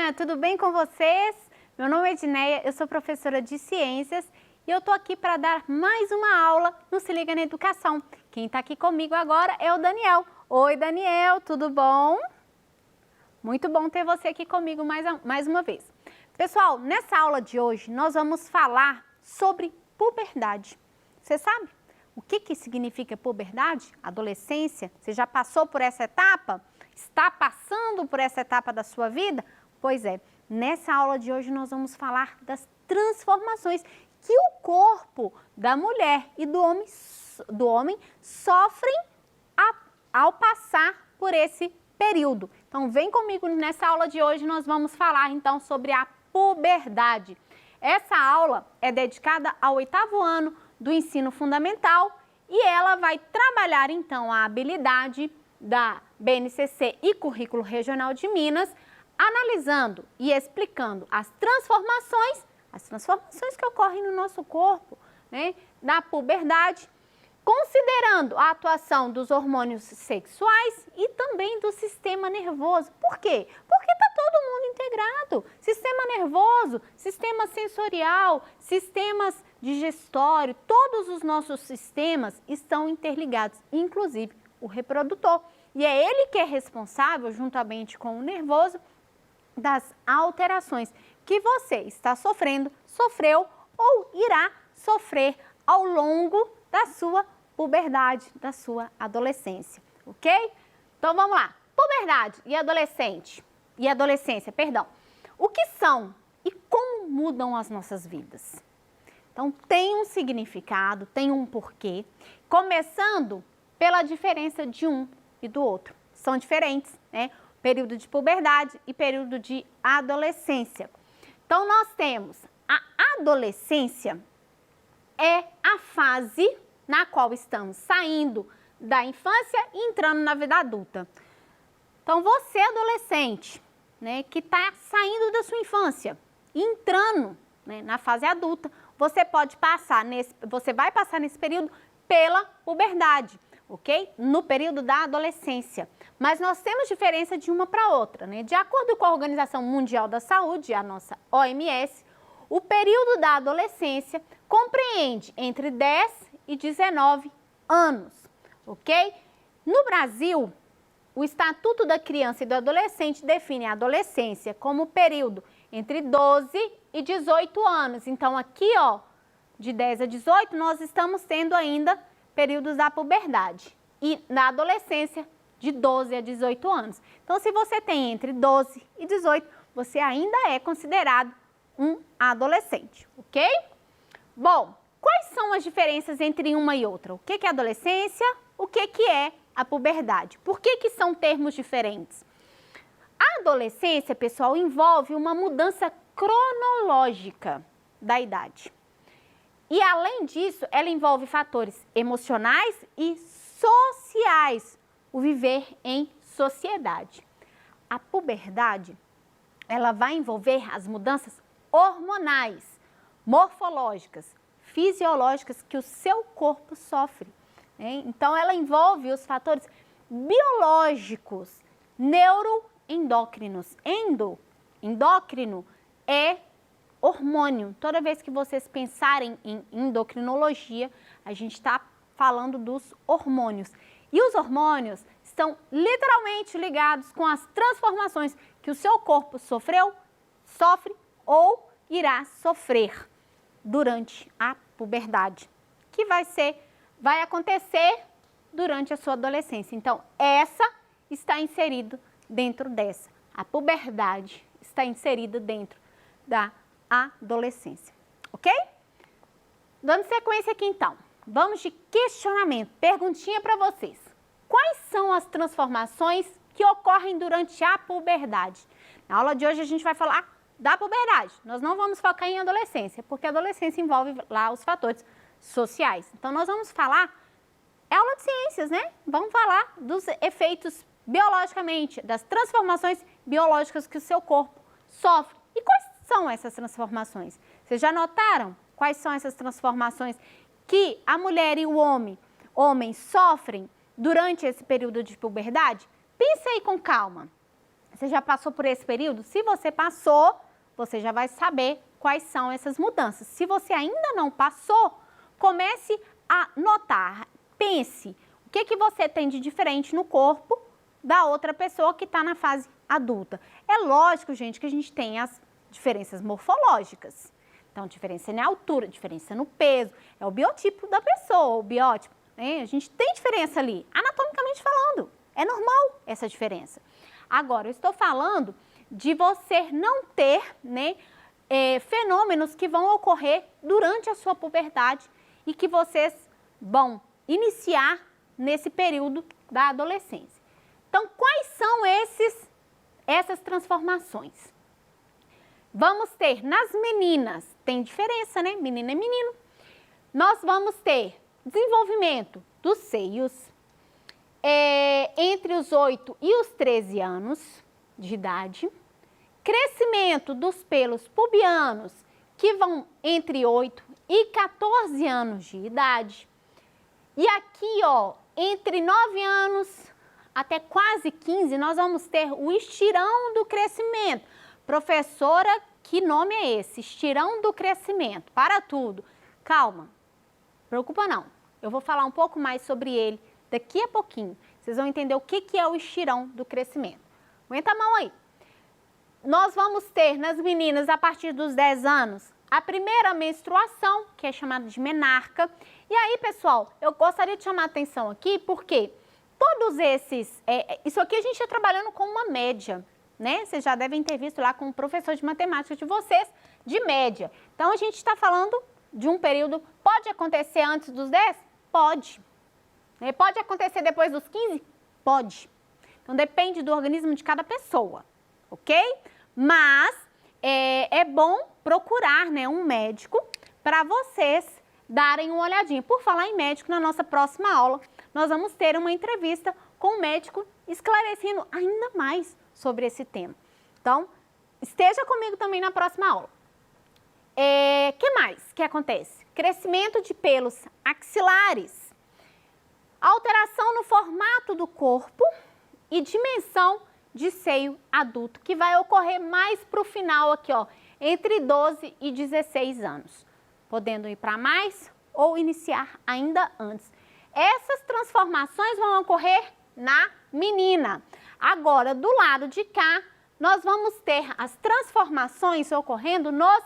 turminha, tudo bem com vocês? Meu nome é Edneia, eu sou professora de Ciências e eu tô aqui para dar mais uma aula no Se Liga na Educação. Quem tá aqui comigo agora é o Daniel. Oi, Daniel, tudo bom? Muito bom ter você aqui comigo mais uma vez. Pessoal, nessa aula de hoje nós vamos falar sobre puberdade. Você sabe o que significa puberdade? Adolescência? Você já passou por essa etapa? Está passando por essa etapa da sua vida? Pois é, nessa aula de hoje nós vamos falar das transformações que o corpo da mulher e do homem sofrem ao passar por esse período. Então vem comigo nessa aula de hoje, nós vamos falar então sobre a puberdade. Essa aula é dedicada ao 8º ano do ensino fundamental e ela vai trabalhar então a habilidade da BNCC e Currículo Regional de Minas, analisando e explicando as transformações que ocorrem no nosso corpo, né, da puberdade, considerando a atuação dos hormônios sexuais e também do sistema nervoso. Por quê? Porque está todo mundo integrado. Sistema nervoso, sistema sensorial, sistemas digestório, todos os nossos sistemas estão interligados, inclusive o reprodutor. E é ele que é responsável, juntamente com o nervoso, das alterações que você está sofrendo, sofreu ou irá sofrer ao longo da sua puberdade, da sua adolescência, ok? Então vamos lá, puberdade e adolescência, perdão. O que são e como mudam as nossas vidas? Então tem um significado, tem um porquê, começando pela diferença de um e do outro. São diferentes, né? Período de puberdade e período de adolescência. Então nós temos a adolescência, é a fase na qual estamos saindo da infância e entrando na vida adulta. Então você adolescente, né, que está saindo da sua infância e entrando, né, na fase adulta, você vai passar nesse período pela puberdade, ok? No período da adolescência. Mas nós temos diferença de uma para outra, né? De acordo com a Organização Mundial da Saúde, a nossa OMS, o período da adolescência compreende entre 10 e 19 anos, ok? No Brasil, o Estatuto da Criança e do Adolescente define a adolescência como o período entre 12 e 18 anos. Então, aqui, ó, de 10 a 18, nós estamos tendo ainda períodos da puberdade. E na adolescência, de 12 a 18 anos. Então, se você tem entre 12 e 18, você ainda é considerado um adolescente, ok? Bom, quais são as diferenças entre uma e outra? O que é adolescência? O que é a puberdade? Por que são termos diferentes? A adolescência, pessoal, envolve uma mudança cronológica da idade. E, além disso, ela envolve fatores emocionais e sociais, o viver em sociedade. A puberdade, ela vai envolver as mudanças hormonais, morfológicas, fisiológicas que o seu corpo sofre, né? Então, ela envolve os fatores biológicos, neuroendócrinos. Endócrino é hormônio. Toda vez que vocês pensarem em endocrinologia, a gente está falando dos hormônios. E os hormônios estão literalmente ligados com as transformações que o seu corpo sofre ou irá sofrer durante a puberdade, que vai acontecer durante a sua adolescência. Então, essa está inserida dentro dessa. A puberdade está inserida dentro da adolescência, ok? Dando sequência aqui então, vamos de questionamento, perguntinha para vocês. Quais são as transformações que ocorrem durante a puberdade? Na aula de hoje a gente vai falar da puberdade, nós não vamos focar em adolescência, porque a adolescência envolve lá os fatores sociais. Então nós vamos falar, é aula de ciências, né? Vamos falar dos efeitos biologicamente, das transformações biológicas que o seu corpo sofre. E quais são essas transformações? Vocês já notaram quais são essas transformações que a mulher e o homem sofrem durante esse período de puberdade? Pensa aí com calma. Você já passou por esse período? Se você passou, você já vai saber quais são essas mudanças. Se você ainda não passou, comece a notar, pense, o que você tem de diferente no corpo da outra pessoa que está na fase adulta. É lógico, gente, que a gente tem as diferenças morfológicas. Então, diferença na altura, diferença no peso, é o biotipo da pessoa, o biótipo, né? A gente tem diferença ali, anatomicamente falando, é normal essa diferença. Agora, eu estou falando de você não ter, né, fenômenos que vão ocorrer durante a sua puberdade e que vocês vão iniciar nesse período da adolescência. Então, quais são essas transformações? Vamos ter nas meninas, tem diferença, né? Menina é menino. Nós vamos ter desenvolvimento dos seios entre os 8 e os 13 anos de idade. Crescimento dos pelos pubianos, que vão entre 8 e 14 anos de idade. E aqui, ó, entre 9 anos até quase 15, nós vamos ter o estirão do crescimento. Professora, que nome é esse? Estirão do crescimento. Para tudo. Calma, preocupa não. Eu vou falar um pouco mais sobre ele daqui a pouquinho. Vocês vão entender o que é o estirão do crescimento. Aguenta a mão aí. Nós vamos ter nas meninas, a partir dos 10 anos, a primeira menstruação, que é chamada de menarca. E aí, pessoal, eu gostaria de chamar a atenção aqui, porque todos esses... isso aqui a gente está trabalhando com uma média, né? Vocês já devem ter visto lá com o professor de matemática de vocês, de média. Então, a gente está falando de um período... Pode acontecer antes dos 10? Pode. Pode acontecer depois dos 15? Pode. Então, depende do organismo de cada pessoa, ok? Mas é bom procurar, né, um médico para vocês darem uma olhadinha. Por falar em médico, na nossa próxima aula, nós vamos ter uma entrevista com o médico esclarecendo ainda mais sobre esse tema. Então, esteja comigo também na próxima aula. Que mais que acontece? Crescimento de pelos axilares, alteração no formato do corpo e dimensão de seio adulto, que vai ocorrer mais para o final aqui, ó, entre 12 e 16 anos, podendo ir para mais ou iniciar ainda antes. Essas transformações vão ocorrer na menina. Agora, do lado de cá, nós vamos ter as transformações ocorrendo nos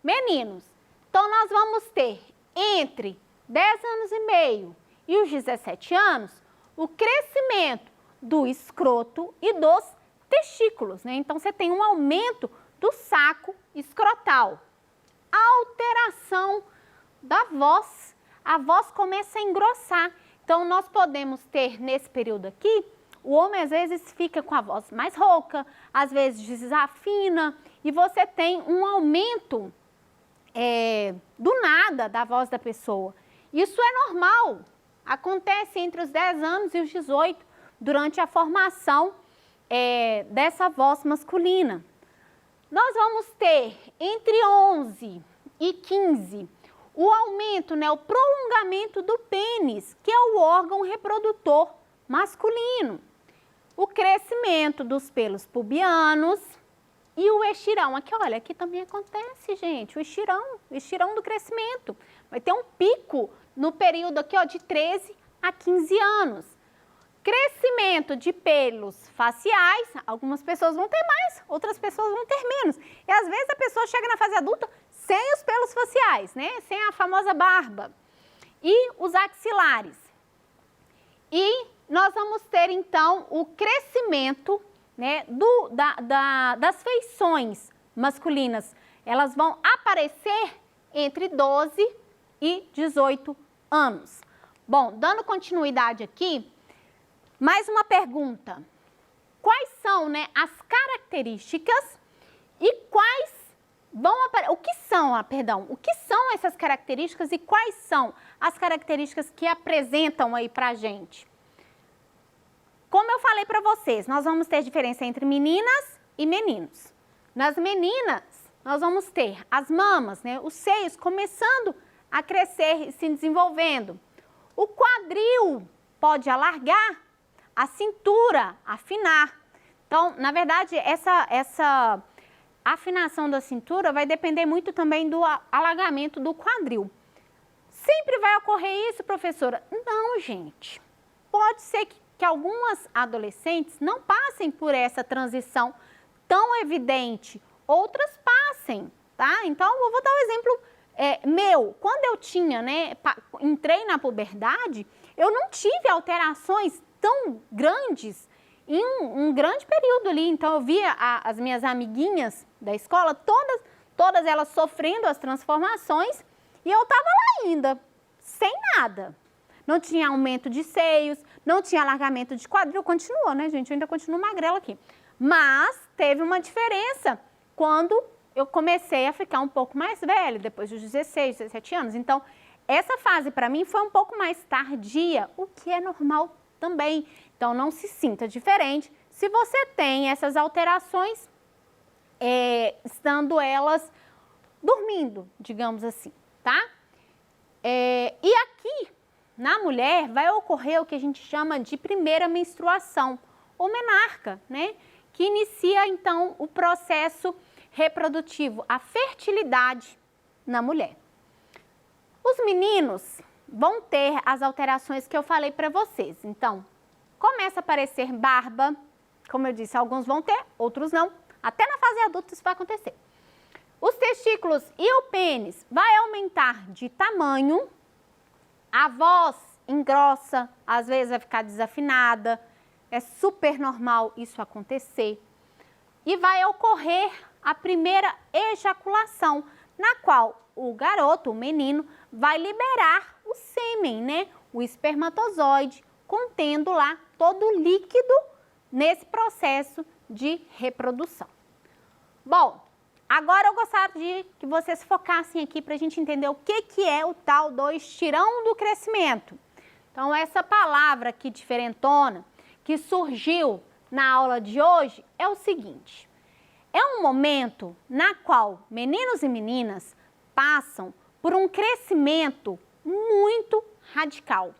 meninos. Então, nós vamos ter entre 10 anos e meio e os 17 anos, o crescimento do escroto e dos testículos, né? Então, você tem um aumento do saco escrotal. Alteração da voz. A voz começa a engrossar. Então, nós podemos ter nesse período aqui, o homem às vezes fica com a voz mais rouca, às vezes desafina, e você tem um aumento do nada da voz da pessoa. Isso é normal. Acontece entre os 10 anos e os 18, durante a formação dessa voz masculina. Nós vamos ter entre 11 e 15 o aumento, né, o prolongamento do pênis, que é o órgão reprodutor masculino. O crescimento dos pelos pubianos e o estirão. Aqui, olha, aqui também acontece, gente, o estirão do crescimento. Vai ter um pico no período aqui, ó, de 13 a 15 anos. Crescimento de pelos faciais, algumas pessoas vão ter mais, outras pessoas vão ter menos. E às vezes a pessoa chega na fase adulta sem os pelos faciais, né? Sem a famosa barba. E os axilares. E nós vamos ter, então, o crescimento, né, das feições masculinas. Elas vão aparecer entre 12 e 18 anos. Bom, dando continuidade aqui, mais uma pergunta. Quais são, né, as características e quais vão aparecer? O que são essas características e quais são as características que apresentam aí pra gente? Como eu falei para vocês, nós vamos ter diferença entre meninas e meninos. Nas meninas, nós vamos ter as mamas, né, os seios começando a crescer e se desenvolvendo. O quadril pode alargar, a cintura afinar. Então, na verdade, essa afinação da cintura vai depender muito também do alargamento do quadril. Sempre vai ocorrer isso, professora? Não, gente. Pode ser que algumas adolescentes não passem por essa transição tão evidente, outras passem, tá? Então, eu vou dar um exemplo meu. Quando eu tinha, entrei na puberdade, eu não tive alterações tão grandes em um grande período ali. Então, eu via as minhas amiguinhas da escola, todas elas sofrendo as transformações, e eu estava lá ainda, sem nada. Não tinha aumento de seios, não tinha alargamento de quadril, continuou, né, gente? Eu ainda continuo magrela aqui. Mas teve uma diferença quando eu comecei a ficar um pouco mais velha, depois dos 16, 17 anos. Então, essa fase para mim foi um pouco mais tardia, o que é normal também. Então, não se sinta diferente se você tem essas alterações, estando elas dormindo, digamos assim, tá? E aqui, na mulher, vai ocorrer o que a gente chama de primeira menstruação, ou menarca, né? Que inicia, então, o processo reprodutivo, a fertilidade na mulher. Os meninos vão ter as alterações que eu falei para vocês. Então, começa a aparecer barba, como eu disse, alguns vão ter, outros não. Até na fase adulta isso vai acontecer. Os testículos e o pênis vai aumentar de tamanho, a voz engrossa, às vezes vai ficar desafinada, é super normal isso acontecer. E vai ocorrer a primeira ejaculação, na qual o garoto, o menino, vai liberar o sêmen, né? O espermatozoide, contendo lá todo o líquido nesse processo de reprodução. Bom, agora eu gostaria de que vocês focassem aqui para a gente entender o que é o tal do estirão do crescimento. Então, essa palavra aqui diferentona, que surgiu na aula de hoje, é o seguinte: é um momento na qual meninos e meninas passam por um crescimento muito radical.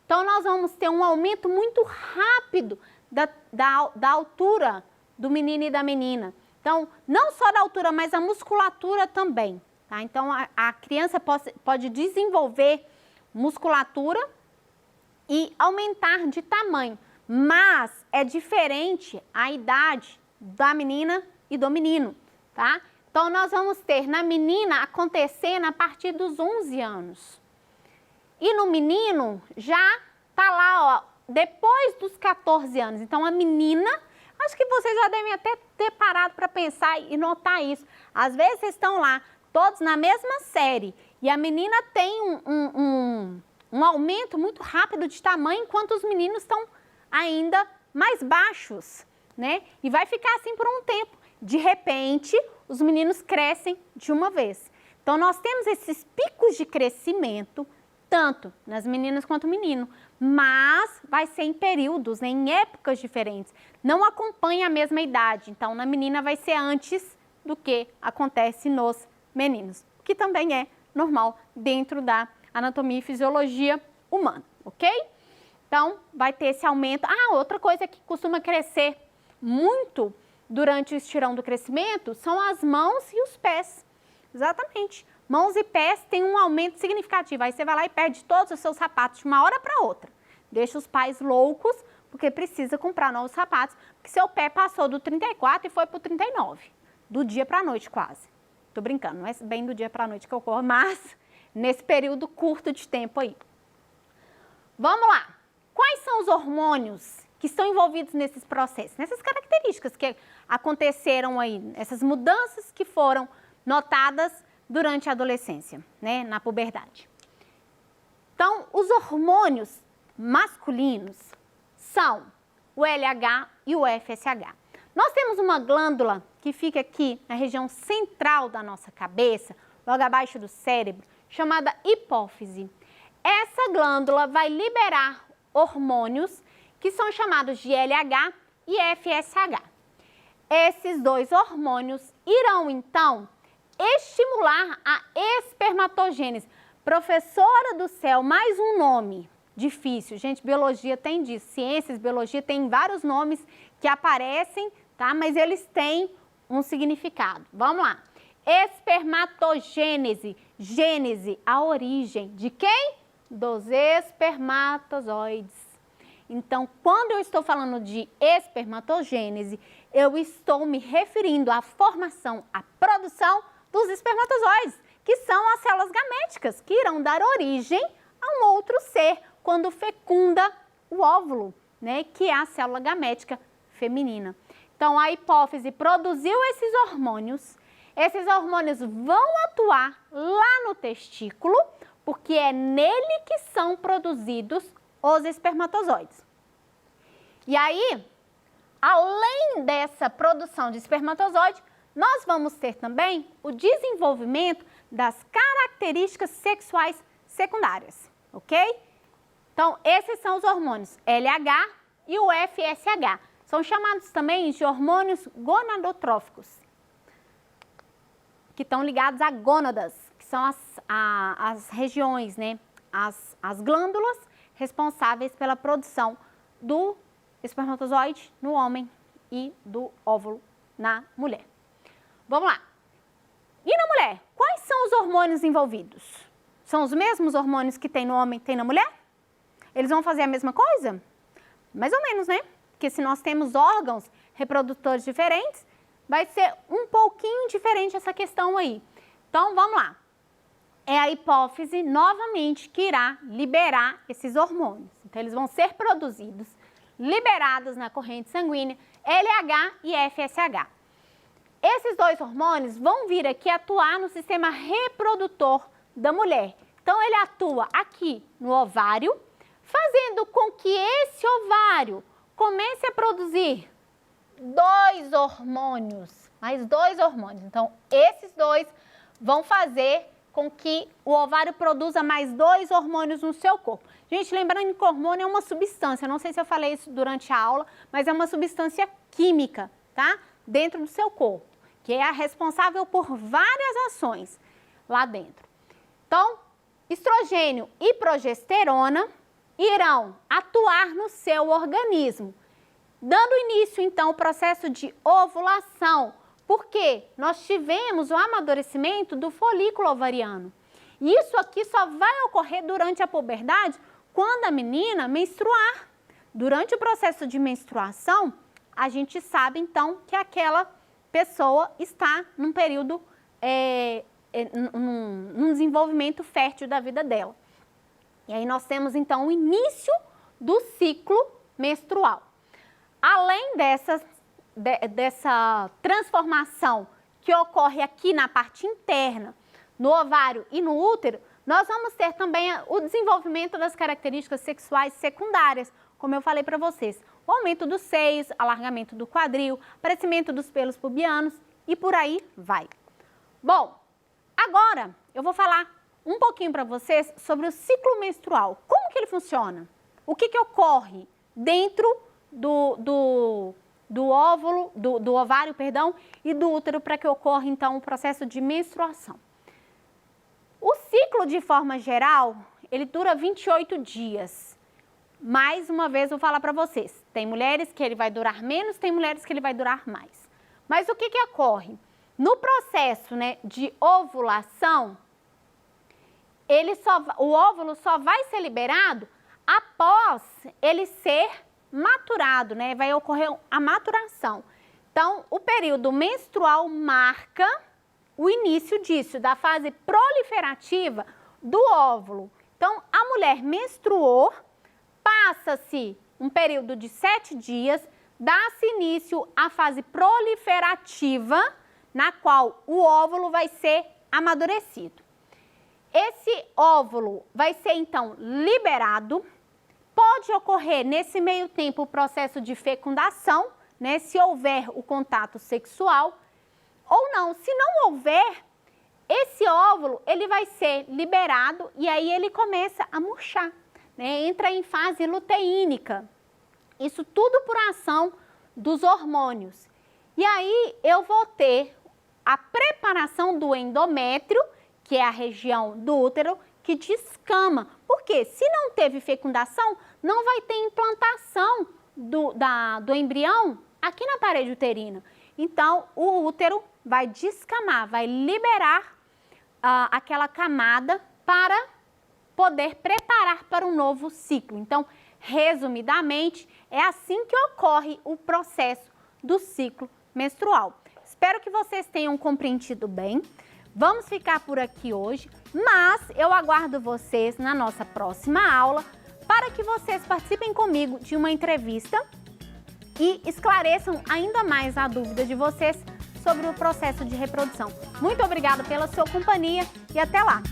Então, nós vamos ter um aumento muito rápido da altura do menino e da menina. Então, não só da altura, mas a musculatura também, tá? Então, a criança pode desenvolver musculatura e aumentar de tamanho, mas é diferente a idade da menina e do menino, tá? Então, nós vamos ter na menina acontecendo a partir dos 11 anos. E no menino já tá lá, ó, depois dos 14 anos. Então, a menina, acho que vocês já devem até ter parado para pensar e notar isso. Às vezes, vocês estão lá, todos na mesma série, e a menina tem um aumento muito rápido de tamanho, enquanto os meninos estão ainda mais baixos, né? E vai ficar assim por um tempo. De repente, os meninos crescem de uma vez. Então, nós temos esses picos de crescimento, tanto nas meninas quanto no menino, mas vai ser em períodos, né, em épocas diferentes. Não acompanha a mesma idade. Então, na menina vai ser antes do que acontece nos meninos, o que também é normal dentro da anatomia e fisiologia humana, ok? Então, vai ter esse aumento. Ah, outra coisa que costuma crescer muito durante o estirão do crescimento são as mãos e os pés. Exatamente. Mãos e pés têm um aumento significativo. Aí você vai lá e perde todos os seus sapatos de uma hora para outra. Deixa os pais loucos, porque precisa comprar novos sapatos, porque seu pé passou do 34 e foi para o 39. Do dia para a noite, quase. Tô brincando, não é bem do dia para a noite que ocorre, mas nesse período curto de tempo aí. Vamos lá. Quais são os hormônios que estão envolvidos nesses processos, nessas características que aconteceram aí, essas mudanças que foram notadas durante a adolescência, né, na puberdade? Então, os hormônios masculinos são o LH e o FSH. Nós temos uma glândula que fica aqui na região central da nossa cabeça, logo abaixo do cérebro, chamada hipófise. Essa glândula vai liberar hormônios que são chamados de LH e FSH. Esses dois hormônios irão, então, estimular a espermatogênese. Professora do céu, mais um nome. difícil. Gente, biologia tem disso, ciências, biologia tem vários nomes que aparecem, tá? Mas eles têm um significado. Vamos lá. Espermatogênese, gênese, a origem de quem? Dos espermatozoides. Então, quando eu estou falando de espermatogênese, eu estou me referindo à formação, à produção dos espermatozoides, que são as células gaméticas, que irão dar origem a um outro ser quando fecunda o óvulo, né, que é a célula gamética feminina. Então, a hipófise produziu esses hormônios vão atuar lá no testículo, porque é nele que são produzidos os espermatozoides. E aí, além dessa produção de espermatozoide, nós vamos ter também o desenvolvimento das características sexuais secundárias, ok? Então, esses são os hormônios LH e o FSH. São chamados também de hormônios gonadotróficos, que estão ligados a gônadas, que são as regiões, né? As glândulas responsáveis pela produção do espermatozoide no homem e do óvulo na mulher. Vamos lá. E na mulher, quais são os hormônios envolvidos? São os mesmos hormônios que tem no homem, tem na mulher? Eles vão fazer a mesma coisa? Mais ou menos, né? Porque se nós temos órgãos reprodutores diferentes, vai ser um pouquinho diferente essa questão aí. Então, vamos lá. É a hipófise, novamente, que irá liberar esses hormônios. Então, eles vão ser produzidos, liberados na corrente sanguínea, LH e FSH. Esses dois hormônios vão vir aqui atuar no sistema reprodutor da mulher. Então, ele atua aqui no ovário, fazendo com que esse ovário comece a produzir dois hormônios, mais dois hormônios. Então, esses dois vão fazer com que o ovário produza mais dois hormônios no seu corpo. Gente, lembrando que o hormônio é uma substância, não sei se eu falei isso durante a aula, mas é uma substância química, tá? Dentro do seu corpo, que é a responsável por várias ações lá dentro. Então, estrogênio e progesterona irão atuar no seu organismo, dando início, então, ao processo de ovulação, porque nós tivemos o amadurecimento do folículo ovariano. E isso aqui só vai ocorrer durante a puberdade, quando a menina menstruar. Durante o processo de menstruação, a gente sabe, então, que aquela pessoa está num período, num desenvolvimento fértil da vida dela. E aí nós temos, então, o início do ciclo menstrual. Além dessa transformação que ocorre aqui na parte interna, no ovário e no útero, nós vamos ter também o desenvolvimento das características sexuais secundárias, como eu falei para vocês. O aumento dos seios, alargamento do quadril, aparecimento dos pelos pubianos e por aí vai. Bom, agora eu vou falar um pouquinho para vocês sobre o ciclo menstrual. Como que ele funciona? O que ocorre dentro do óvulo, do ovário, perdão, e do útero para que ocorra, então, o processo de menstruação. O ciclo, de forma geral, ele dura 28 dias. Mais uma vez, vou falar para vocês. Tem mulheres que ele vai durar menos, tem mulheres que ele vai durar mais. Mas o que ocorre? No processo, né, de ovulação, o óvulo só vai ser liberado após ele ser maturado, né? Vai ocorrer a maturação. Então, o período menstrual marca o início disso, da fase proliferativa do óvulo. Então, a mulher menstruou, passa-se um período de 7 dias, dá-se início à fase proliferativa, na qual o óvulo vai ser amadurecido. Esse óvulo vai ser, então, liberado. Pode ocorrer, nesse meio tempo, o processo de fecundação, né, se houver o contato sexual, ou não. Se não houver, esse óvulo, ele vai ser liberado e aí ele começa a murchar, né, entra em fase luteínica. Isso tudo por ação dos hormônios. E aí eu vou ter a preparação do endométrio, que é a região do útero, que descama. Porque se não teve fecundação, não vai ter implantação do embrião aqui na parede uterina. Então, o útero vai descamar, vai liberar aquela camada para poder preparar para um novo ciclo. Então, resumidamente, é assim que ocorre o processo do ciclo menstrual. Espero que vocês tenham compreendido bem. Vamos ficar por aqui hoje, mas eu aguardo vocês na nossa próxima aula para que vocês participem comigo de uma entrevista e esclareçam ainda mais a dúvida de vocês sobre o processo de reprodução. Muito obrigada pela sua companhia e até lá!